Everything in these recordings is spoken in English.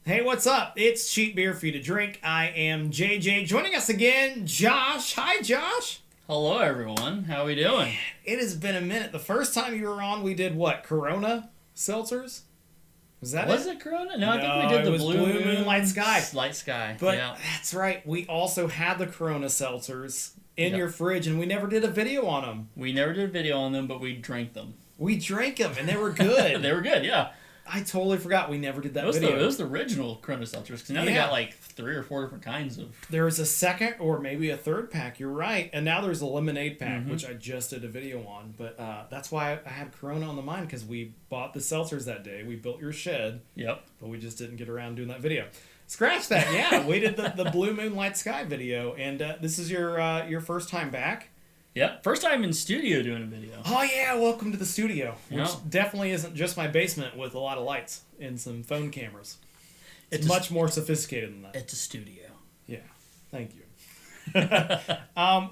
Hey, what's up? It's Cheap Beer for you to drink. I am JJ. Joining us again, Josh. Hi, Josh. Hello, everyone. How we doing? It has been a minute. The first time you were on, we did what? Corona Seltzers? Was it Corona? No, I think we did the Blue Moon Light Sky. Light Sky. But yeah. that's right. We also had the Corona Seltzers in Yep. your fridge, and we never did a video on them. We never did a video on them, but we drank them. We drank them, and they were good. They were good, yeah. I totally forgot we never did that It was video. it was the original Corona Seltzers, because now they Yeah. got like 3 or 4 different kinds of... There was a second or maybe a third pack. You're right. And now there's a lemonade pack, Mhm. which I just did a video on. But that's why I had Corona on the mind, because we bought the seltzers that day. We built your shed, Yep. but we just didn't get around to doing that video. Scratch that. Yeah, we did the Blue Moon Light Sky video. And this is your first time back. Yep. First time in studio doing a video. Oh, yeah. Welcome to the studio, which Yeah. definitely isn't just my basement with a lot of lights and some phone cameras. It's a- much more sophisticated than that. It's a studio. Yeah, thank you.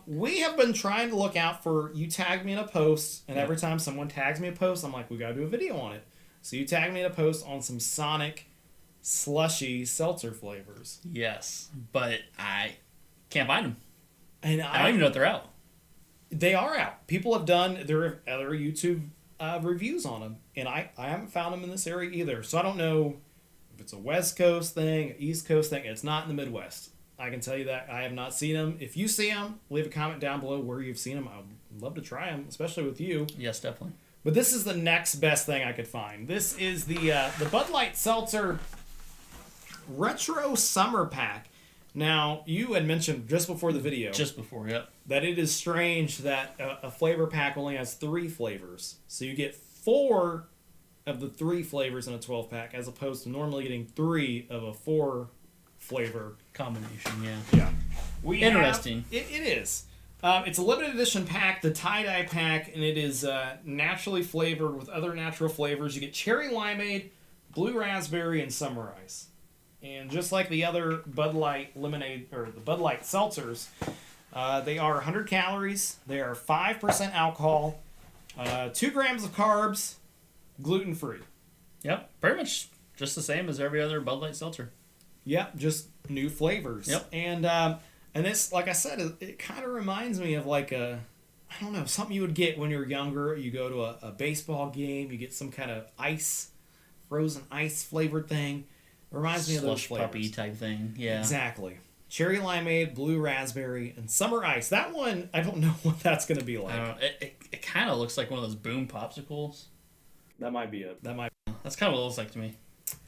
We have been trying to look out for you tag me in a post, and every time someone tags me a post, I'm like, we gotta do a video on it. So you tag me in a post on some Sonic slushy seltzer flavors, Yes. But I can't find them. and I don't even know if they're out. they are out. People have done their other YouTube reviews on them, and I haven't found them in this area either. So I don't know if it's a West Coast thing, East Coast thing. It's not in the Midwest. I can tell you that. I have not seen them. If you see them, leave a comment down below where you've seen them. I'd love to try them, especially with you. Yes, definitely. But this is the next best thing I could find. This is the Bud Light Seltzer Retro Summer Pack. Now, you had mentioned just before the video Just before, yep. that it is strange that a flavor pack only has 3 flavors. So you get 4 of the 3 flavors in a 12 pack, as opposed to normally getting 3 of a 4 flavor. Combination, yeah. Yeah. Interesting. It is. It's a limited edition pack, the tie-dye pack, and it is naturally flavored with other natural flavors. You get cherry limeade, blue raspberry, and summer ice. And just like the other Bud Light lemonade, or the Bud Light seltzers, they are 100 calories. They are 5% alcohol, 2 grams of carbs, gluten-free. Yep. Pretty much just the same as every other Bud Light seltzer. Yep, just new flavors. Yep. And this, like I said, it kind of reminds me of like I don't know, something you would get when you're younger. You go to a baseball game, you get some kind of frozen ice flavored thing. It reminds me of those Slush flavors. puppy type thing, yeah. Exactly. Cherry limeade, blue raspberry, and summer ice. That one, I don't know what that's going to be like. I don't know. It kind of looks like one of those boom popsicles. That might be it. That's kind of what it looks like to me.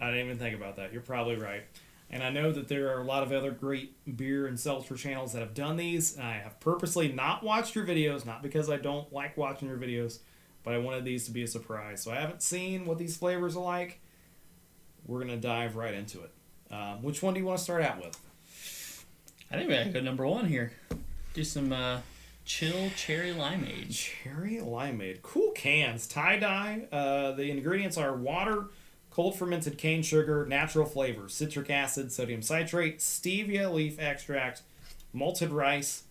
I didn't even think about that. You're probably right. And I know that there are a lot of other great beer and seltzer channels that have done these. I have purposely not watched your videos, not because I don't like watching your videos, but I wanted these to be a surprise. So I haven't seen what these flavors are like. We're going to dive right into it. Which one do you want to start out with? I think we got a good number 1 here. Do some chill cherry limeade. Cherry limeade. Cool cans. Tie-dye. The ingredients are water, cold fermented cane sugar, natural flavors, citric acid, sodium citrate, stevia leaf extract, malted rice,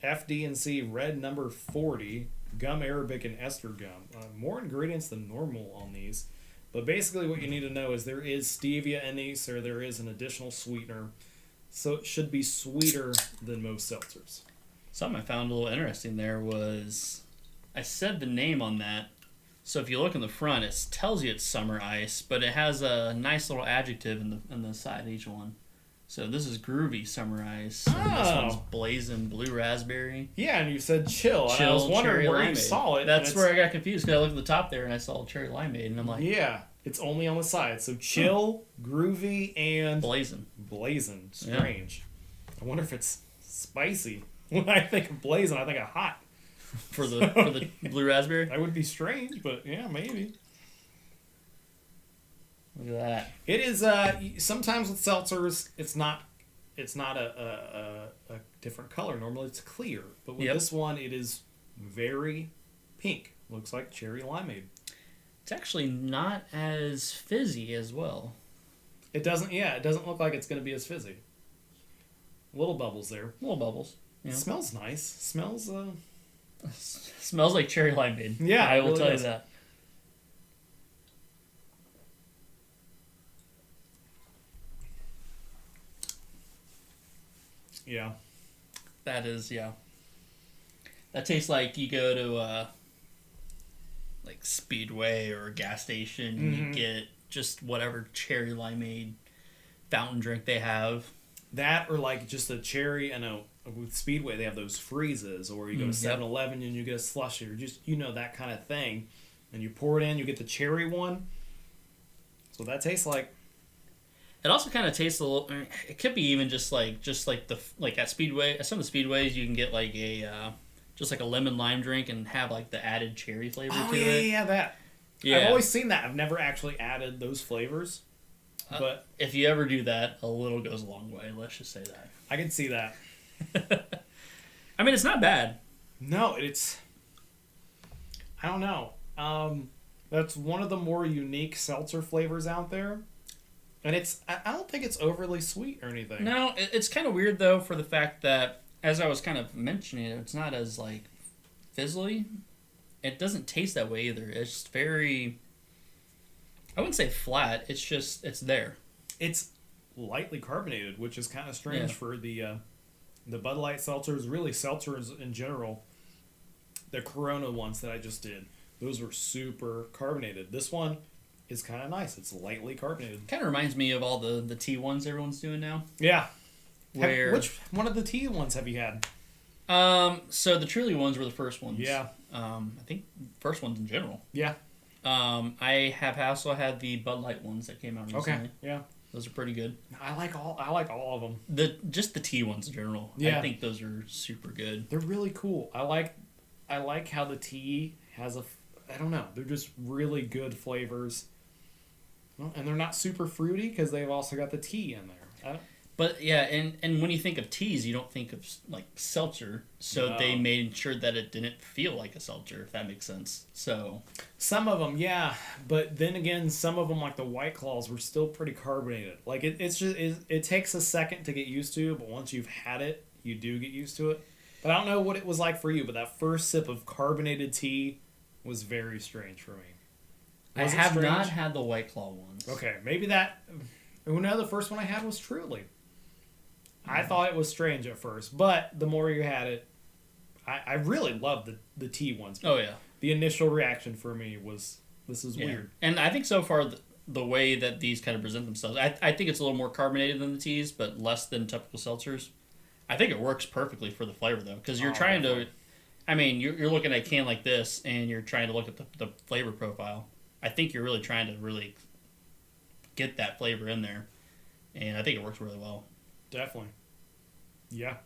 FD&C red number 40, gum arabic, and ester gum. More ingredients than normal on these. But basically what you need to know is there is stevia in these, or there is an additional sweetener. So it should be sweeter than most seltzers. Something I found a little interesting there was I said the name on that. So if you look in the front, it tells you it's summer ice, but it has a nice little adjective in the side of each one. So this is groovy summer ice. And this one's blazing blue raspberry. Yeah, and you said chill. And I Chill was wondering cherry where you limeade. saw it. That's where I got confused, because I looked at the top there and I saw cherry limeade, and I'm like, Yeah, it's only on the side. So chill, groovy, and blazing. blazing. Strange. I wonder if it's spicy. When I think of blazing, I think of hot. For the blue raspberry. That would be strange, but yeah, maybe. Look at that. It is. Sometimes with seltzers, it's not a different color. Normally, it's clear, but with this one, it is very pink. Looks like cherry limeade. It's actually not as fizzy as well. It doesn't. Yeah, it doesn't look like it's going to be as fizzy. Little bubbles there. Little bubbles. Yeah. It smells nice. Smells. Smells like cherry limeade. Yeah, I will really tell does. you that. Yeah. That is, yeah. That tastes like you go to like Speedway or a gas station and you get just whatever cherry limeade fountain drink they have. That or like just a cherry. I know with Speedway they have those freezes, or you go to 7-Eleven and you get a slushy, or just that kind of thing, and you pour it in. You get the cherry one. So that tastes like. It also kind of tastes a little. It could be even just like at Speedway. At some of the Speedways, you can get like a just like a lemon lime drink and have like the added cherry flavor to it. Yeah, that. Yeah. I've always seen that. I've never actually added those flavors. But if you ever do that, a little goes a long way. Let's just say that. I can see that. I mean, it's not bad. No, it's. I don't know. That's one of the more unique seltzer flavors out there, and I don't think it's overly sweet or anything. No, it's kind of weird though for the fact that, as I was kind of mentioning, it's not as like fizzly. It doesn't taste that way either. It's just very. I wouldn't say flat. It's just it's there. It's lightly carbonated, which is kind of strange for the Bud Light seltzers. Really, seltzers in general. The Corona ones that I just did, those were super carbonated. This one is kind of nice. It's lightly carbonated. Kind of reminds me of all the tea ones everyone's doing now. Yeah. Which one of the tea ones have you had? So the Truly ones were the first ones. Yeah. I think first ones in general. Yeah. I have also had the Bud Light ones that came out recently. Okay. Yeah. Those are pretty good. I like all of them. Just the tea ones in general. Yeah. I think those are super good. They're really cool. I like how the tea has I don't know. They're just really good flavors. Well, and they're not super fruity because they've also got the tea in there. But yeah, and when you think of teas, you don't think of like seltzer. So they made sure that it didn't feel like a seltzer, if that makes sense. So some of them, yeah, but then again, some of them, like the White Claws, were still pretty carbonated. Like it takes a second to get used to, but once you've had it, you do get used to it. But I don't know what it was like for you, but that first sip of carbonated tea was very strange for me. I have not had the White Claw ones. Okay, maybe that. No, the first one I had was Truly. I thought it was strange at first, but the more you had it, I really loved the tea ones. Oh, yeah. The initial reaction for me was, this is weird. And I think so far, the way that these kind of present themselves, I think it's a little more carbonated than the teas, but less than typical seltzers. I think it works perfectly for the flavor, though, because you're trying to... I mean, you're looking at a can like this, and you're trying to look at the flavor profile. I think you're really trying to really get that flavor in there, and I think it works really well. Definitely. Yeah.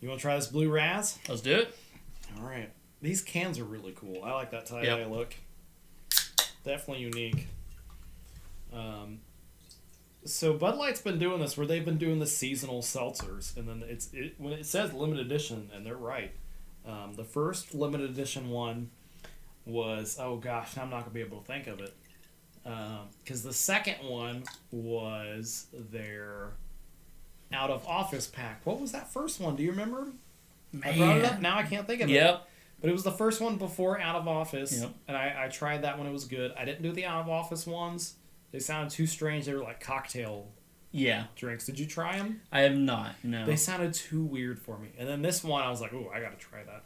You want to try this Blue Raz? Let's do it. All right. These cans are really cool. I like that tie-dye look. Definitely unique. So Bud Light's been doing this where they've been doing the seasonal seltzers, and then when it says limited edition, and they're right. The first limited edition one was, oh gosh, I'm not going to be able to think of it. Because the second one was their out of office pack. What was that first one? Do you remember? Man. I brought it up. Now I can't think of it. Yep. But it was the first one before out of office. Yep. And I tried that when it was good. I didn't do the out of office ones. They sounded too strange. They were like cocktail drinks. Did you try them? I have not, no. They sounded too weird for me. And then this one, I was like, oh, I got to try that.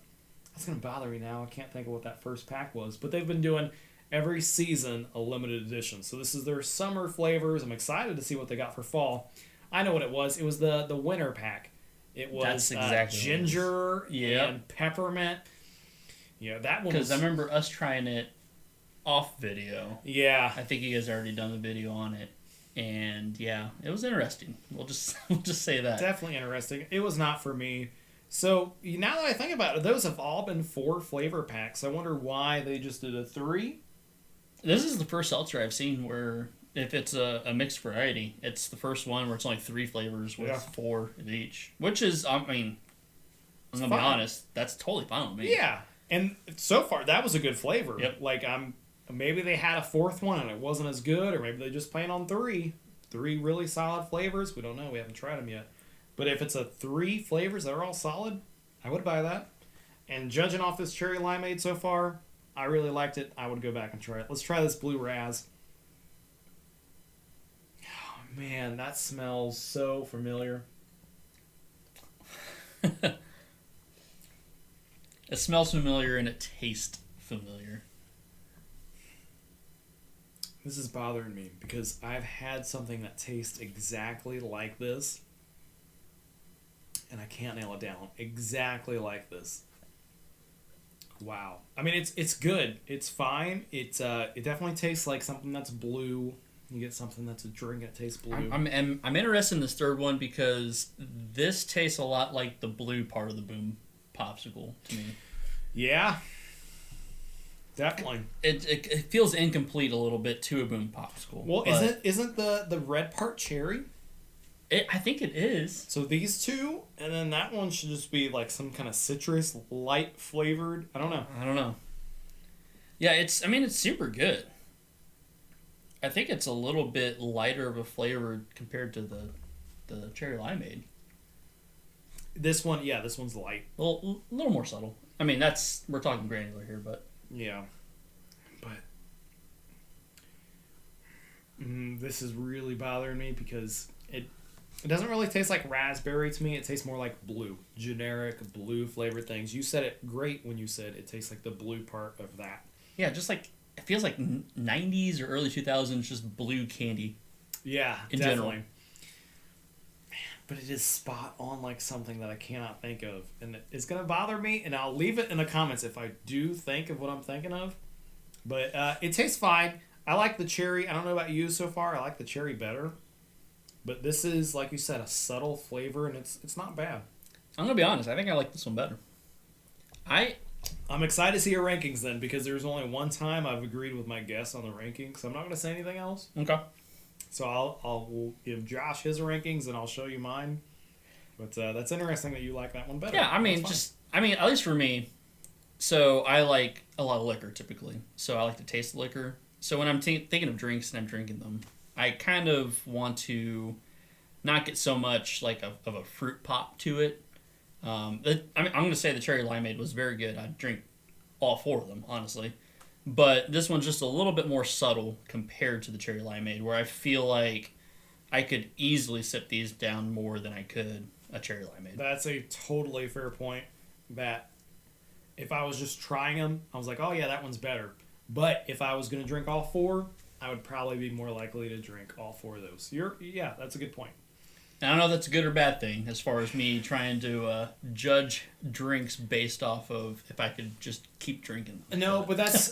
That's going to bother me now. I can't think of what that first pack was. But they've been doing every season a limited edition. So this is their summer flavors. I'm excited to see what they got for fall. I know what it was. It was the winter pack. It was That's exactly ginger and peppermint. Yeah, that one. Because I remember us trying it off video. Yeah, I think you guys already done the video on it, and yeah, it was interesting. We'll just say that. Definitely interesting. It was not for me. So now that I think about it, those have all been 4 flavor packs. I wonder why they just did a 3. This is the first seltzer I've seen where if it's a mixed variety, it's the first one where it's only 3 flavors with 4 of each. Which is, I mean, I'm going to be honest, that's totally fine with me. Yeah. And so far, that was a good flavor. Yep. Like, maybe they had a 4th one and it wasn't as good, or maybe they just plan on 3. 3 really solid flavors. We don't know. We haven't tried them yet. But if it's 3 flavors that are all solid, I would buy that. And judging off this cherry limeade so far, I really liked it. I would go back and try it. Let's try this Blue Raz. Oh, man, that smells so familiar. It smells familiar and it tastes familiar. This is bothering me because I've had something that tastes exactly like this, and I can't nail it down. Exactly like this. Wow. I mean, it's good. It's fine. It definitely tastes like something that's blue. You get something that's a drink that tastes blue. I'm interested in this third one because this tastes a lot like the blue part of the Boom Popsicle to me. Yeah. Definitely. It feels incomplete a little bit to a Boom Popsicle. Well, isn't the red part cherry? I think it is. So these two, and then that one should just be like some kind of citrus, light flavored. I don't know. Yeah, it's super good. I think it's a little bit lighter of a flavor compared to the cherry limeade. This one's light. A little more subtle. I mean, we're talking granular here, but yeah. But this is really bothering me because it doesn't really taste like raspberry to me. It tastes more like blue, generic blue flavored things. You said it great when you said it tastes like the blue part of that. Yeah, just like it feels like 90s or early 2000s, just blue candy. Yeah, in definitely. general. Man, but it is spot on like something that I cannot think of. And it's going to bother me, and I'll leave it in the comments if I do think of what I'm thinking of. But it tastes fine. I like the cherry. I don't know about you so far. I like the cherry better. But this is, like you said, a subtle flavor, and it's not bad. I'm going to be honest. I think I like this one better. I'm excited to see your rankings then, because there's only one time I've agreed with my guess on the rankings, so I'm not going to say anything else. Okay. So I'll give Josh his rankings, and I'll show you mine. But that's interesting that you like that one better. Yeah, at least for me, so I like a lot of liquor typically. So I like to taste the liquor. So when I'm thinking of drinks and I'm drinking them, I kind of want to not get so much like of a fruit pop to it. I'm going to say the cherry limeade was very good. I'd drink all four of them, honestly. But this one's just a little bit more subtle compared to the cherry limeade, where I feel like I could easily sip these down more than I could a cherry limeade. That's a totally fair point. That if I was just trying them, I was like, oh yeah, that one's better. But if I was going to drink all four, I would probably be more likely to drink all four of those. Yeah, that's a good point. I don't know if that's a good or bad thing as far as me trying to judge drinks based off of if I could just keep drinking them. No, but that's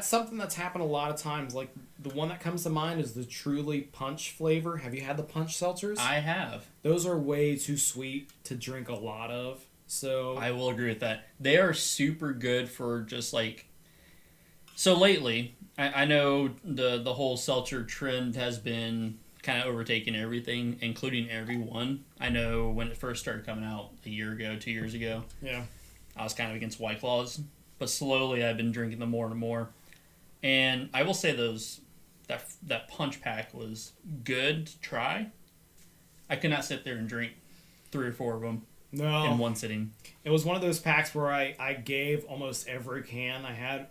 something that's happened a lot of times. Like the one that comes to mind is the Truly Punch flavor. Have you had the Punch seltzers? I have. Those are way too sweet to drink a lot of. So I will agree with that. They are super good for just like. So lately, I know the whole seltzer trend has been kind of overtaking everything, including everyone. I know when it first started coming out a year ago, 2 years ago, yeah, I was kind of against White Claws, but slowly I've been drinking them more and more. And I will say that punch pack was good to try. I could not sit there and drink 3 or 4 of them in one sitting. It was one of those packs where I gave almost every can I had.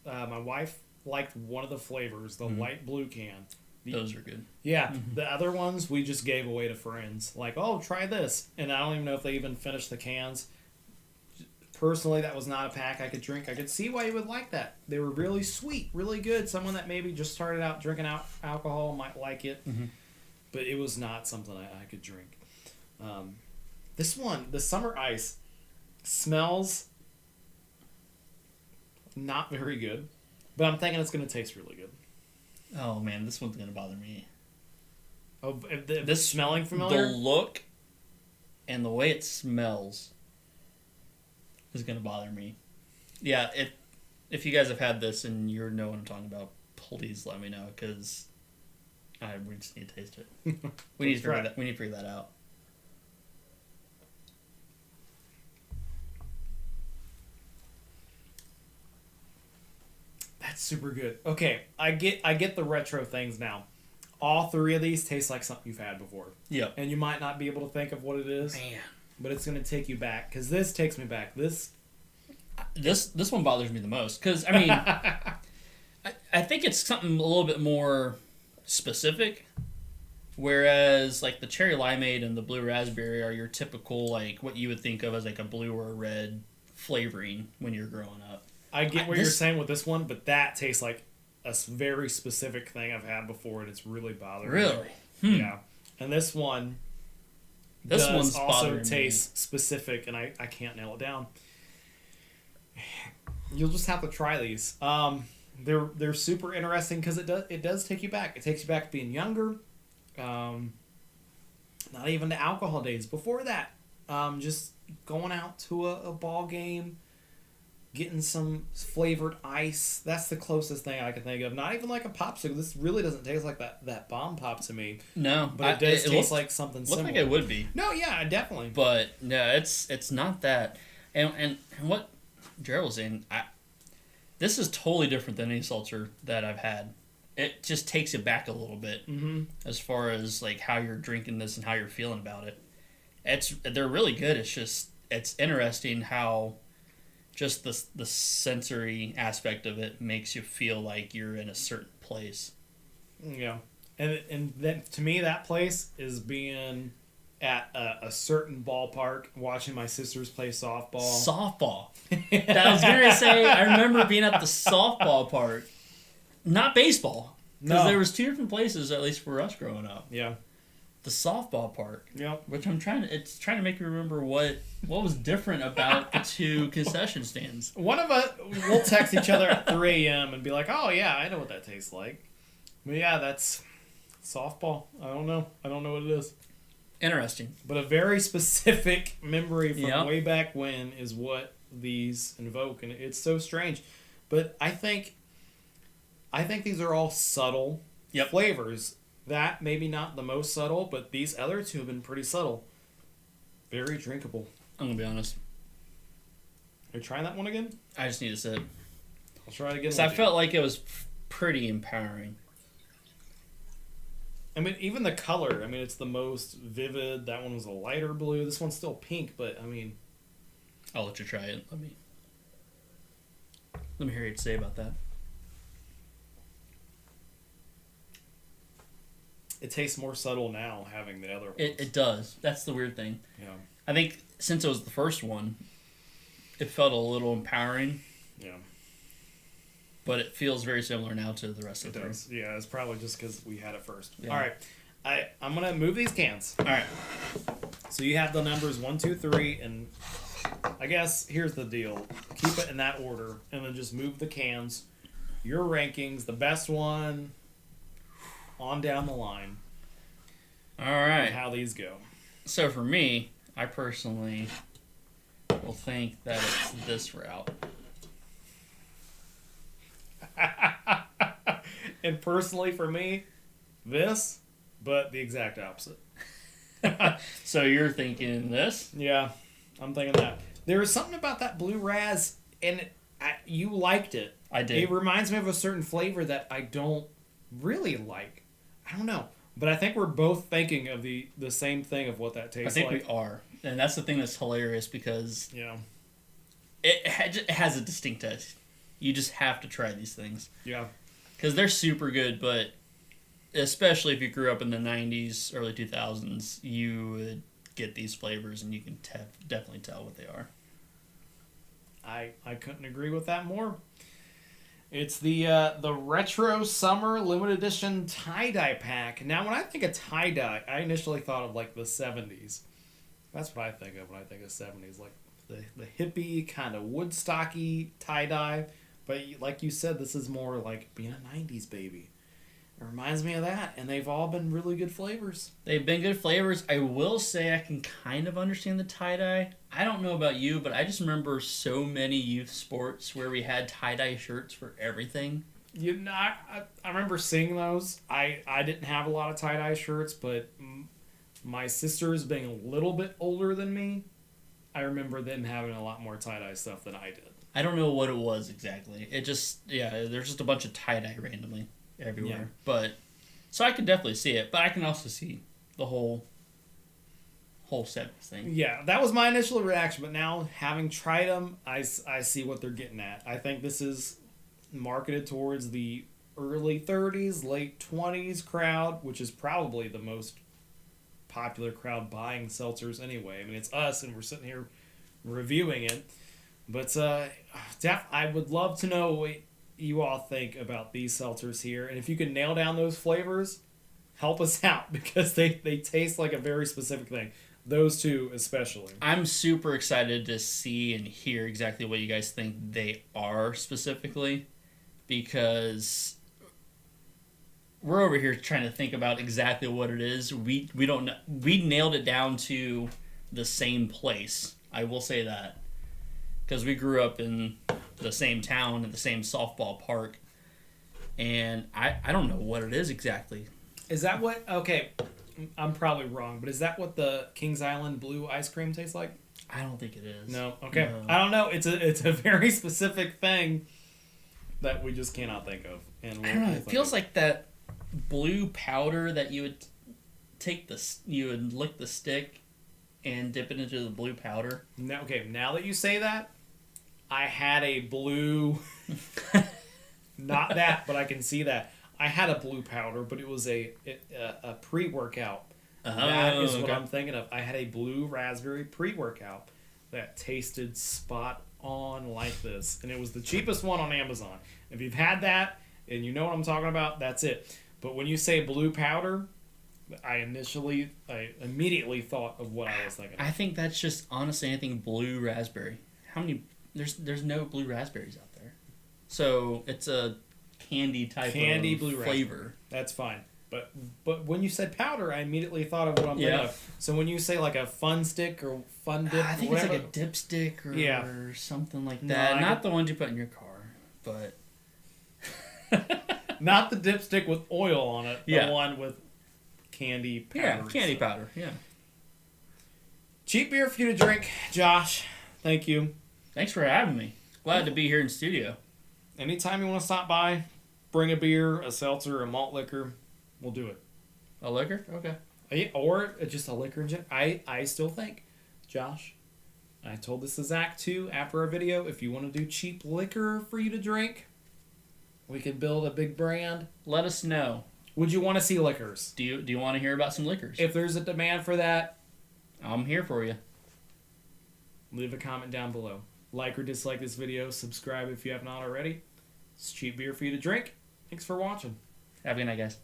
My wife liked one of the flavors, the light blue can. Those are good. Yeah, the other ones we just gave away to friends. Like, oh, try this. And I don't even know if they even finished the cans. Personally, that was not a pack I could drink. I could see why you would like that. They were really sweet, really good. Someone that maybe just started out drinking alcohol might like it. Mm-hmm. But it was not something I could drink. This one, the Summer Ice, smells not very good. But I'm thinking it's going to taste really good. Oh man, this one's gonna bother me. Oh, this smelling familiar? The look and the way it smells is gonna bother me. Yeah, if you guys have had this and you know what I'm talking about, please let me know because we just need to taste it. We need to figure that out. That's super good. Okay, I get the retro things now. All 3 of these taste like something you've had before. Yep. And you might not be able to think of what it is. Man. But it's going to take you back. Because this takes me back. This one bothers me the most. Because, I mean, I think it's something a little bit more specific. Whereas like the cherry limeade and the blue raspberry are your typical like what you would think of as like a blue or a red flavoring when you're growing up. I get what you're saying with this one, but that tastes like a very specific thing I've had before, and it's really bothering me. Really? Yeah. And this one One's also bothering tastes specific, and I can't nail it down. You'll just have to try these. They're super interesting because it does take you back. It takes you back to being younger. Not even the alcohol days. Before that, just going out to a ball game, getting some flavored ice. That's the closest thing I can think of. Not even like a popsicle. This really doesn't taste like that bomb pop to me. No, but it does taste like something similar. Looks like it would be. No, yeah, definitely. But no, it's not that. And what Jared was saying, this is totally different than any seltzer that I've had. It just takes it back a little bit as far as like how you're drinking this and how you're feeling about it. They're really good. It's interesting how just the sensory aspect of it makes you feel like you're in a certain place. Yeah, and then to me that place is being at a certain ballpark, watching my sisters play softball. Softball. That I was gonna say. I remember being at the softball park, not baseball, because there was two different places at least for us growing up. Yeah. The softball park. Yep. Which it's trying to make me remember what was different about the two concession stands. One of us we'll text each other at 3 a.m. and be like, "Oh yeah, I know what that tastes like." But yeah, that's softball. I don't know what it is. Interesting. But a very specific memory from way back when is what these invoke, and it's so strange. But I think these are all subtle flavors. That maybe not the most subtle, but these other two have been pretty subtle. Very drinkable. I'm gonna be honest. Are you trying that one again? I just need to sip. I'll try it again. So I felt like it was pretty empowering. I mean, even the color. I mean, it's the most vivid. That one was a lighter blue. This one's still pink, but I mean... I'll let you try it. Let me hear you say about that. It tastes more subtle now, having the other ones. It does. That's the weird thing. Yeah. I think since it was the first one, it felt a little empowering. Yeah. But it feels very similar now to the rest of the does. Yeah, it's probably just because we had it first. Yeah. All right. I'm going to move these cans. All right. So you have the numbers 1, 2, 3, and I guess here's the deal. Keep it in that order, and then just move the cans. Your rankings, the best one on down the line. All right. And how these go. So for me, I personally will think that it's this route. And personally for me, this, but the exact opposite. So you're thinking this? Yeah, I'm thinking that. There was something about that blue raz, and you liked it. I did. It reminds me of a certain flavor that I don't really like. I don't know. But I think we're both thinking of the same thing of what that tastes like. I think we are. And that's the thing that's hilarious because yeah, it has a distinct taste. You just have to try these things. Yeah. Because they're super good, but especially if you grew up in the 90s, early 2000s, you would get these flavors and you can definitely tell what they are. I couldn't agree with that more. It's the Retro Summer Limited Edition Tie-Dye Pack. Now, when I think of tie-dye, I initially thought of, like, the 70s. That's what I think of when I think of 70s. Like, the hippie, kind of Woodstocky tie-dye. But like you said, this is more like being a 90s baby. It reminds me of that, and they've all been really good flavors. They've been good flavors. I will say I can kind of understand the tie-dye. I don't know about you, but I just remember so many youth sports where we had tie-dye shirts for everything. You know, I remember seeing those. I didn't have a lot of tie-dye shirts, but my sisters being a little bit older than me, I remember them having a lot more tie-dye stuff than I did. I don't know what it was exactly. It just, there's just a bunch of tie-dye randomly everywhere. Yeah. But, so I could definitely see it, but I can also see the whole 70s thing. Yeah, that was my initial reaction, but now having tried them, I see what they're getting at. I think this is marketed towards the early 30s, late 20s crowd, which is probably the most popular crowd buying seltzers anyway. I mean, it's us, and we're sitting here reviewing it. But I would love to know what you all think about these seltzers here. And if you can nail down those flavors, help us out, because they taste like a very specific thing. Those two especially. I'm super excited to see and hear exactly what you guys think they are specifically, because we're over here trying to think about exactly what it is. We don't know. We nailed it down to the same place. I will say that, because we grew up in the same town at the same softball park, and I don't know what it is exactly. Is that what? Okay, I'm probably wrong, but is that what the Kings Island blue ice cream tastes like? I don't think it is. No. Okay. No. I don't know. It's a very specific thing that we just cannot think of. And I don't know. It feels like that blue powder that you would you would lick the stick and dip it into the blue powder. Now, okay, now that you say that, I had a blue. Not that, but I can see that. I had a blue powder, but it was a pre-workout. That is what I'm thinking of. I had a blue raspberry pre-workout that tasted spot on like this, and it was the cheapest one on Amazon. If you've had that and you know what I'm talking about, that's it. But when you say blue powder, I immediately thought of what I was thinking of. I think that's just honestly anything blue raspberry. How many? There's no blue raspberries out there, so it's a candy type of blue flavor. Raspberry. That's fine. But when you said powder, I immediately thought of what I'm thinking of. So when you say like a fun stick or fun dip, I think it's like a dipstick or something like that. No, not the ones you put in your car, but not the dipstick with oil on it. The one with candy powder. Yeah, candy powder. Yeah. Cheap beer for you to drink, Josh. Thank you. Thanks for having me. Glad to be here in studio. Anytime you want to stop by, bring a beer, a seltzer, a malt liquor. We'll do it. A liquor? Okay. Or just a liquor in general. I still think, Josh, I told this to Zach too after our video, if you want to do cheap liquor for you to drink, we could build a big brand. Let us know. Would you want to see liquors? Do you want to hear about some liquors? If there's a demand for that, I'm here for you. Leave a comment down below. Like or dislike this video. Subscribe if you have not already. It's cheap beer for you to drink. Thanks for watching. Have a good night, guys.